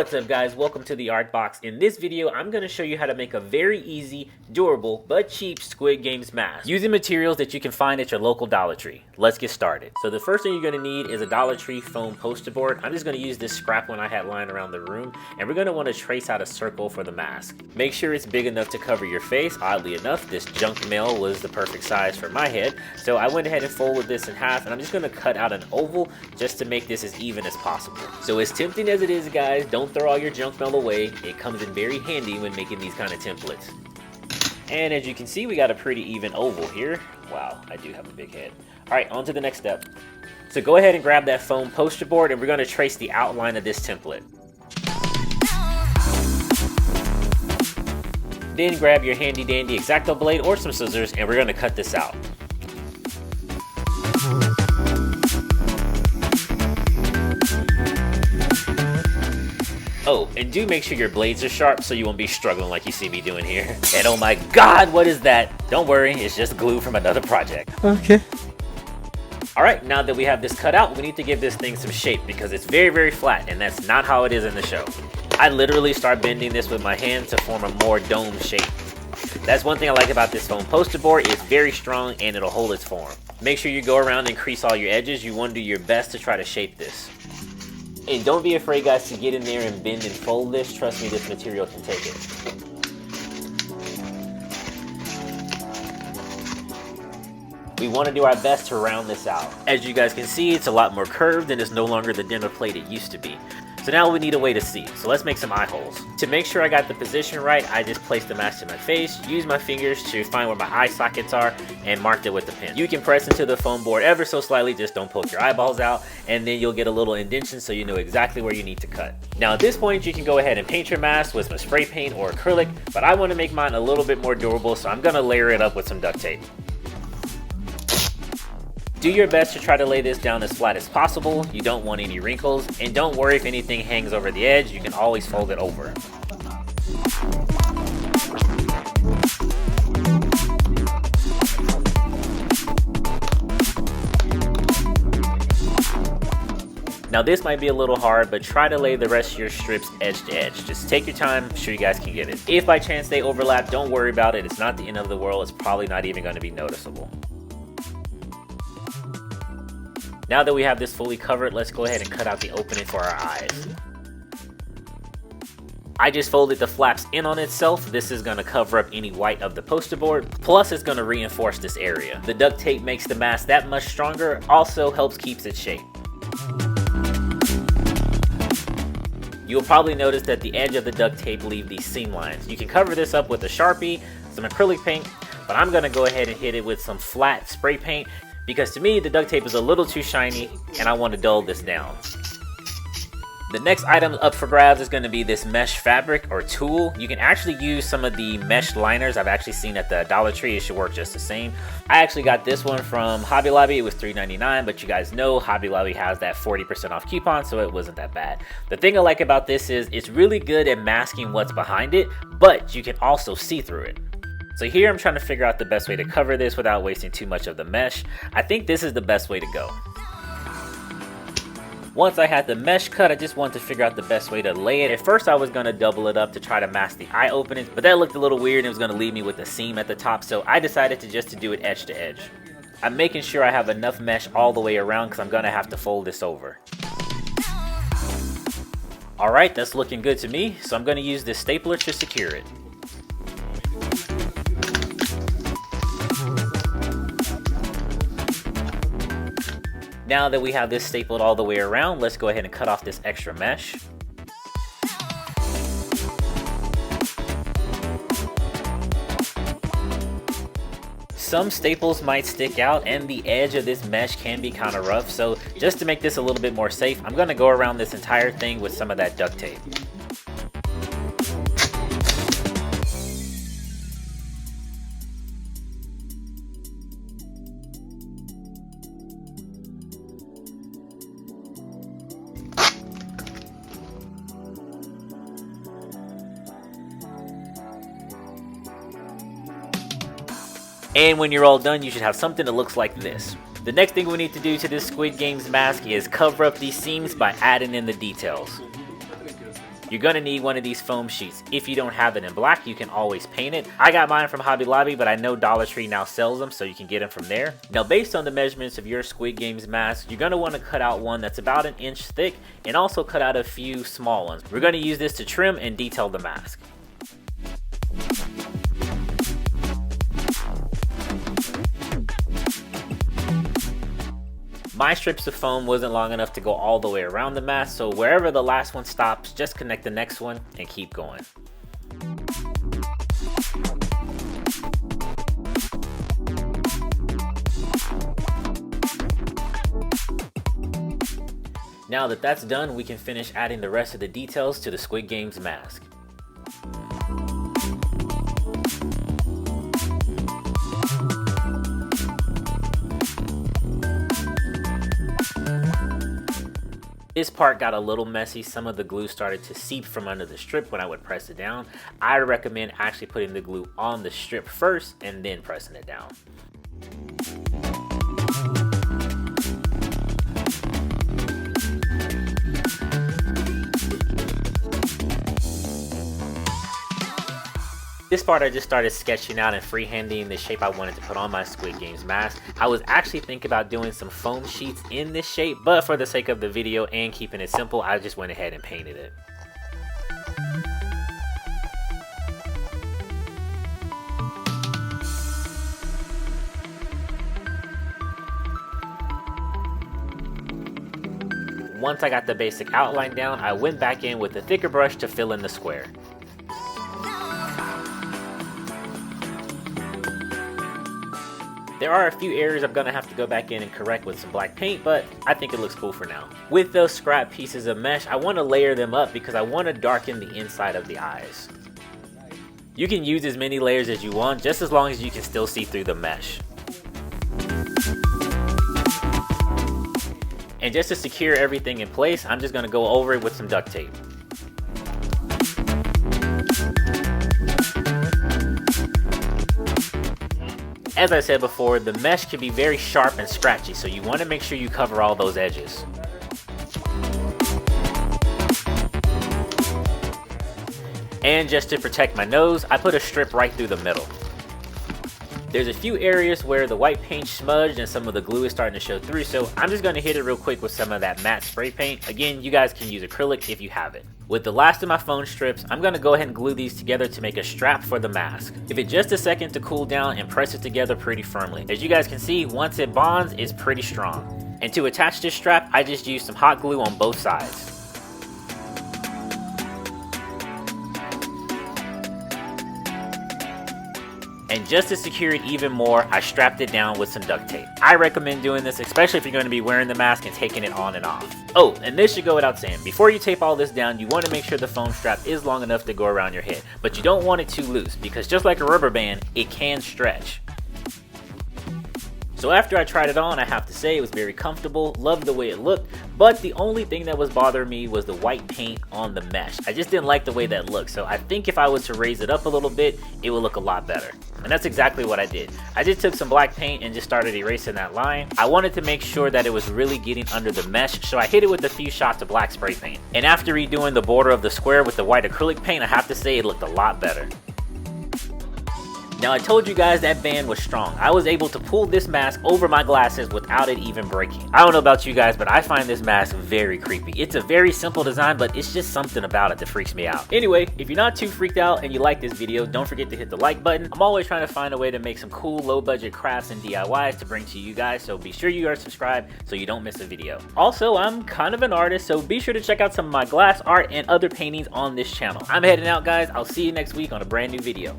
What's up guys, welcome to the Art Box. In this video, I'm going to show you how to make a very easy, durable, but cheap Squid Games mask using materials that you can find at your local Dollar Tree. Let's get started. So the first thing you're going to need is a Dollar Tree foam poster board. I'm just going to use this scrap one I had lying around the room, and we're going to want to trace out a circle for the mask. Make sure it's big enough to cover your face. Oddly enough, this junk mail was the perfect size for my head, so I went ahead and folded this in half, and I'm just going to cut out an oval just to make this as even as possible. So as tempting as it is, guys, don't throw all your junk mail away. It comes in very handy when making these kind of templates. And as you can see, we got a pretty even oval here. Wow, I do have a big head. All right, on to the next step. So go ahead and grab that foam poster board, and we're going to trace the outline of this template. Then grab your handy dandy ExActo blade or some scissors, and we're going to cut this out. Oh, and do make sure your blades are sharp so you won't be struggling like you see me doing here. And oh my god, what is that? Don't worry, it's just glue from another project. Okay. Alright, now that we have this cut out, we need to give this thing some shape because it's very, very flat, and that's not how it is in the show. I literally start bending this with my hands to form a more dome shape. That's one thing I like about this foam poster board. It's very strong and it'll hold its form. Make sure you go around and crease all your edges. You want to do your best to try to shape this. And don't be afraid, guys, to get in there and bend and fold this. Trust me, this material can take it. We want to do our best to round this out. As you guys can see, it's a lot more curved and it's no longer the dinner plate it used to be. So now we need a way to see. So let's make some eye holes. To make sure I got the position right, I just placed the mask to my face, used my fingers to find where my eye sockets are, and marked it with the pen. You can press into the foam board ever so slightly, just don't poke your eyeballs out, and then you'll get a little indentation so you know exactly where you need to cut. Now at this point, you can go ahead and paint your mask with some spray paint or acrylic, but I want to make mine a little bit more durable, so I'm going to layer it up with some duct tape. Do your best to try to lay this down as flat as possible. You don't want any wrinkles, and don't worry if anything hangs over the edge, you can always fold it over. Now this might be a little hard, but try to lay the rest of your strips edge to edge. Just take your time, I'm sure you guys can get it. If by chance they overlap, don't worry about it. It's not the end of the world. It's probably not even going to be noticeable. Now that we have this fully covered, let's go ahead and cut out the opening for our eyes. I just folded the flaps in on itself. This is going to cover up any white of the poster board, plus it's going to reinforce this area. The duct tape makes the mask that much stronger, also helps keeps its shape. You'll probably notice that the edge of the duct tape leave these seam lines. You can cover this up with a Sharpie, some acrylic paint, but I'm going to go ahead and hit it with some flat spray paint, because to me, the duct tape is a little too shiny and I want to dull this down. The next item up for grabs is going to be this mesh fabric or tulle. You can actually use some of the mesh liners I've actually seen at the Dollar Tree. It should work just the same. I actually got this one from Hobby Lobby. It was $3.99, but you guys know Hobby Lobby has that 40% off coupon, so it wasn't that bad. The thing I like about this is it's really good at masking what's behind it, but you can also see through it. So here I'm trying to figure out the best way to cover this without wasting too much of the mesh. I think this is the best way to go. Once I had the mesh cut, I just wanted to figure out the best way to lay it. At first I was going to double it up to try to mask the eye openings, but that looked a little weird and it was going to leave me with a seam at the top, so I decided to do it edge to edge. I'm making sure I have enough mesh all the way around because I'm going to have to fold this over. Alright, that's looking good to me, so I'm going to use this stapler to secure it. Now that we have this stapled all the way around, let's go ahead and cut off this extra mesh. Some staples might stick out and the edge of this mesh can be kind of rough, so just to make this a little bit more safe, I'm going to go around this entire thing with some of that duct tape. And when you're all done, you should have something that looks like this. The next thing we need to do to this Squid Games mask is cover up these seams by adding in the details. you're gonna need one of these foam sheets. If you don't have it in black, you can always paint it. I got mine from Hobby Lobby, but I know Dollar Tree now sells them, so you can get them from there. Now, based on the measurements of your Squid Games mask, you're gonna wanna cut out one that's about 1 inch thick and also cut out a few small ones. We're gonna use this to trim and detail the mask. My strips of foam wasn't long enough to go all the way around the mask, so wherever the last one stops, just connect the next one and keep going. Now that that's done, we can finish adding the rest of the details to the Squid Games mask. This part got a little messy. Some of the glue started to seep from under the strip when I would press it down. I recommend actually putting the glue on the strip first and then pressing it down. This part I just started sketching out and freehanding the shape I wanted to put on my Squid Games mask. I was actually thinking about doing some foam sheets in this shape, but for the sake of the video and keeping it simple, I just went ahead and painted it. Once I got the basic outline down, I went back in with a thicker brush to fill in the square. There are a few areas I'm gonna have to go back in and correct with some black paint, but I think it looks cool for now. With those scrap pieces of mesh, I wanna layer them up because I wanna darken the inside of the eyes. You can use as many layers as you want, just as long as you can still see through the mesh. And just to secure everything in place, I'm just gonna go over it with some duct tape. As I said before, the mesh can be very sharp and scratchy, so you want to make sure you cover all those edges. And just to protect my nose, I put a strip right through the middle. There's a few areas where the white paint smudged and some of the glue is starting to show through, so I'm just going to hit it real quick with some of that matte spray paint. Again, you guys can use acrylic if you have it. With the last of my foam strips, I'm going to go ahead and glue these together to make a strap for the mask. Give it just a second to cool down and press it together pretty firmly. As you guys can see, once it bonds, it's pretty strong. And to attach this strap, I just used some hot glue on both sides. And just to secure it even more, I strapped it down with some duct tape. I recommend doing this, especially if you're going to be wearing the mask and taking it on and off. Oh, and this should go without saying, before you tape all this down, you want to make sure the foam strap is long enough to go around your head. But you don't want it too loose, because just like a rubber band, it can stretch. So after I tried it on, I have to say it was very comfortable, loved the way it looked, but the only thing that was bothering me was the white paint on the mesh. I just didn't like the way that looked, so I think if I was to raise it up a little bit, it would look a lot better. And that's exactly what I did. I just took some black paint and just started erasing that line. I wanted to make sure that it was really getting under the mesh, so I hit it with a few shots of black spray paint. And after redoing the border of the square with the white acrylic paint, I have to say it looked a lot better. Now I told you guys that band was strong. I was able to pull this mask over my glasses without it even breaking. I don't know about you guys, but I find this mask very creepy. It's a very simple design, but it's just something about it that freaks me out. Anyway, if you're not too freaked out and you like this video, don't forget to hit the like button. I'm always trying to find a way to make some cool low budget crafts and DIYs to bring to you guys, so be sure you are subscribed so you don't miss a video. Also, I'm kind of an artist, so be sure to check out some of my glass art and other paintings on this channel. I'm heading out, guys. I'll see you next week on a brand new video.